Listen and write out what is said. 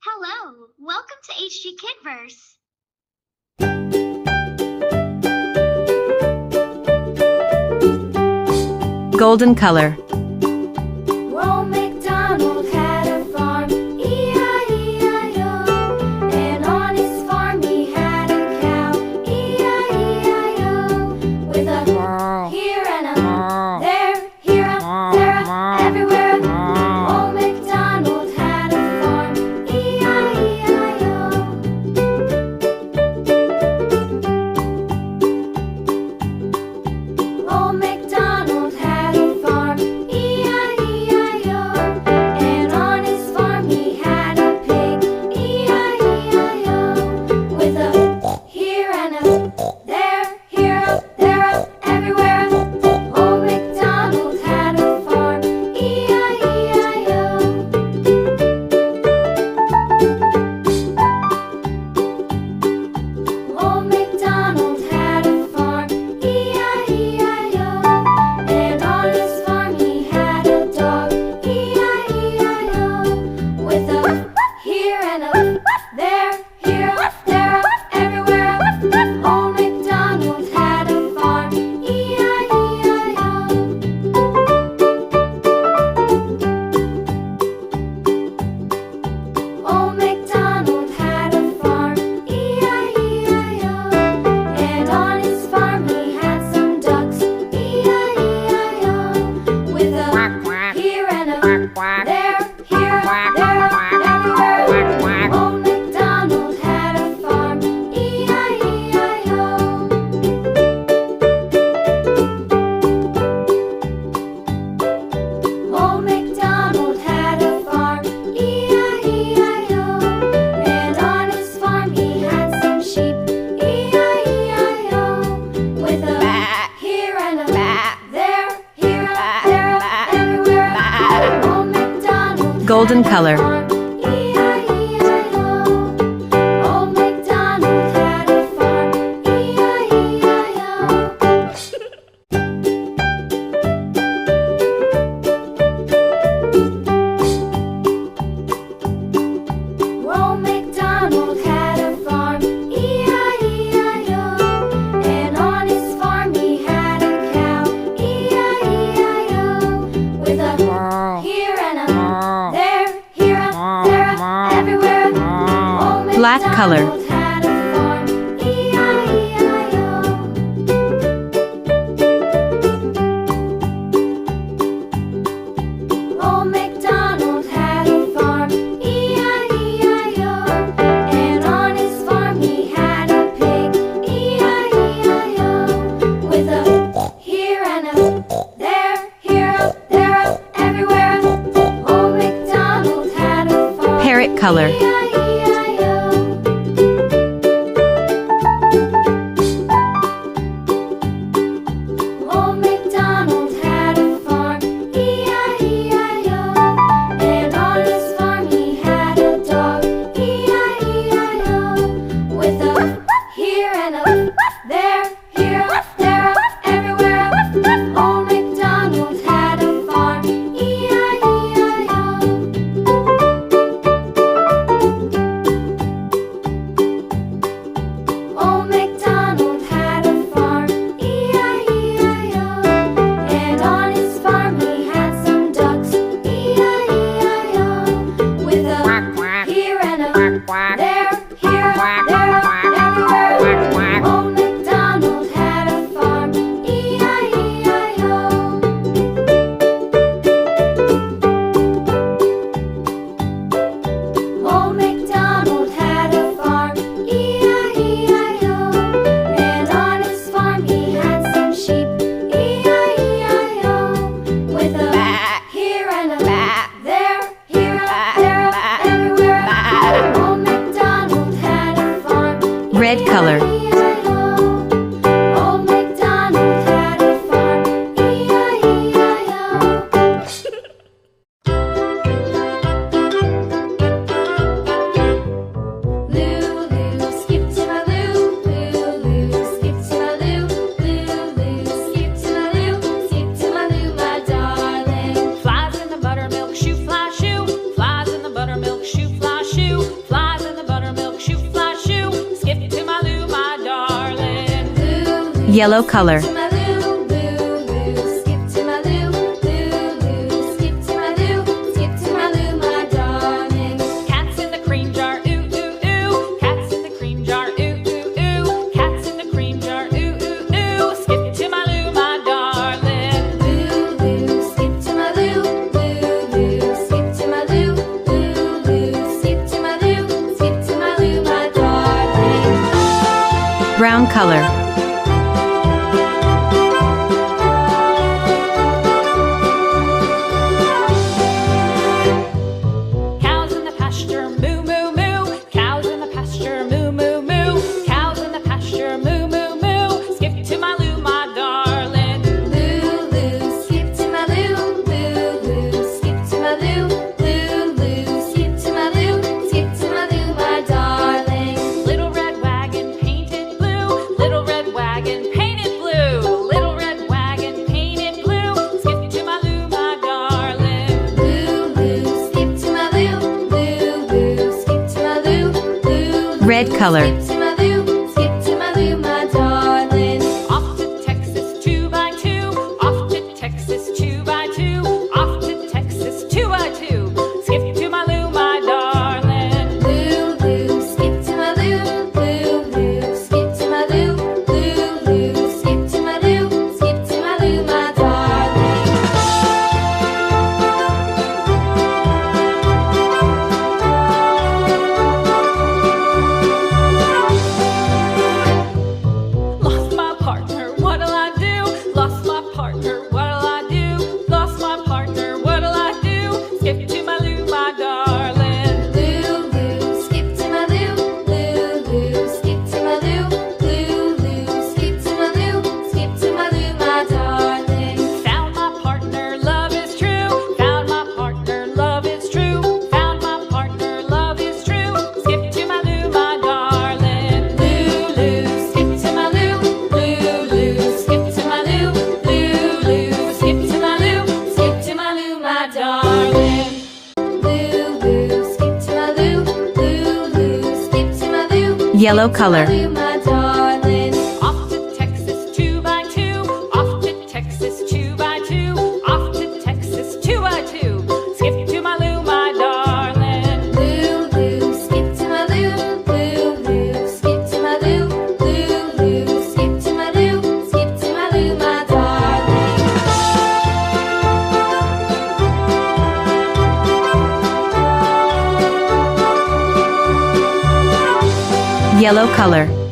Hello, welcome to HG Kidverse. Golden color. Old MacDonald had a farm, E-I-E-I-O. And on his farm he had a cow, E-I-E-I-O. With a here and a there, here a, there a, everywhere. Old MacDonald had a farm, E-I-E-I-O. Old MacDonald had a farm, E-I-E-I-O. And on his farm he had a pig, E-I-E-I-O. With a here and a there, here a, there a, everywhere. Old MacDonald had a farm, E-I-E-I-O. Old MacDonald had a farm, E-I-E-I-O. And on his farm he had a dog, E-I-E-I-O. With a here and a there, here a, there a, everywhere. Old MacDonald had a farm, E-I-E-I-O. Old MacDonald had a farm, E-I-E-I-O. And on his farm he had some ducks, E-I-E-I-O. With a here and a there, here, there, everywhere. Old MacDonald had a farm, E-I-E-I-O. Old MacDonald had a farm, E-I-E-I-O. And on his farm he had some sheep, E-I-E-I-O. With a here and a there, here, there, everywhere. Old MacDonald Golden color. farm, E-I-E-I-O. Old MacDonald had a farm, E-I-E-I-O. Old MacDonald had a farm, E-I-E-I-O. And on his farm he had a cow, E-I-E-I-O. With a here and a there, here a, there a, everywhere. Old Black color. MacDonald had a farm, E-I-E-I-O. Old MacDonald had a farm, E-I-E-I-O. And on his farm he had a pig, E-I-E-I-O. With a here and a there, here a, there a, everywhere. Old MacDonald had a farm, Parrot color. E-I-E-I-O. Old MacDonald had a farm, E-I-E-I-O. And on his farm he had a dog, E-I-E-I-O. With a here and a there, here a, there a, everywhere. Old MacDonald had a farm, E-I-E-I-O. Old MacDonald had a farm, E-I-E-I-O. And on his farm he had some ducks, E-I-E-I-O. With a here and a there, here, there, everywhere. Old MacDonald had a farm, E-I-E-I-O. Old MacDonald had a farm, E-I-E-I-O. And on his farm he had some sheep, E-I-E-I-O. With a here and a there, here a, there a, everywhere. Old MacDonald had a farm, Red color. E-I-E-I-O. Old MacDonald had a farm, E-I-E-I-O. Lulu, skip to my loo, Lulu, skip to my loo, Lulu, skip to my loo, skip to my loo, my darling. Flies in the buttermilk shoe, fly shoe. Flies in the buttermilk shoe, fly shoe. Yellow color. Skip to my Lou, Lou, Lou. Skip to my Lou, Lou, Lou. Skip to my Lou, skip to my Lou, my darling. Cats in the cream jar, ooh, ooh, ooh. Cats in the cream jar, ooh, ooh, ooh. Cats in the cream jar, ooh, ooh, ooh. Skip to my Lou, my darling. Lou, Lou. Skip to my Lou, Lou, Lou. Skip to my Lou, Lou, Lou. Skip to my Lou, skip to my Lou, my darling. Brown color. Cows in the pasture, moo, moo, moo. Cows in the pasture, moo, moo, moo. Cows in the pasture, moo, moo, moo. Skip to my Lou, my darling. Lou, Lou. Skip to my Lou, Lou, Lou. Skip to my Lou, Lou, Lou. Skip to my Lou, skip to my Lou, my darling. Little red wagon painted blue. Little red wagon painted blue. Little red wagon painted blue. Skip to my Lou, my darling. Lou, Lou. Skip to my Lou, Lou, Lou. Skip to my Lou, Lou, Lou. Red color. Skip to my Lou, skip to my Lou, my darling. Off to Texas 2x2. Off to Texas 2x2. Off to Texas 2x2. Skip to my Lou, my darling. Lou, Lou. Skip to my Lou, Lou, Lou. Skip to my Lou, Lou, Lou. Skip to my Lou, skip to my Lou, my darling. Lost my partner, what'll I do? Lost my partner, what'll I do? Lost my partner, what'll I do? Skip to my Lou, my darling. Lou, Lou. Skip to my Lou, Lou, Lou. Skip to my Lou, Lou, Lou. Skip to my Lou, skip to my Lou, my darling. Found my partner, love is true. Found my partner, love is true. Found my partner, love is true. Skip to my Lou, my darling. Lou, Lou. Skip to my Lou, Lou, Lou. Skip to my Lou, Lou, Lou. Skip to my Lou, skip to my Lou, my darling. Lou, Lou. Skip to my Lou, Lou, Lou. Skip to my Lou, Yellow color. Lou, my darling. Off to Texas 2x2. Off to Texas 2x2. Off to Texas 2x2. Skip to my Lou, my darling. Lou, Lou. Skip to my Lou, Lou, Lou. Skip to my Lou, Lou, Lou. Skip to my Lou, skip to my Lou, my darling. Yellow color.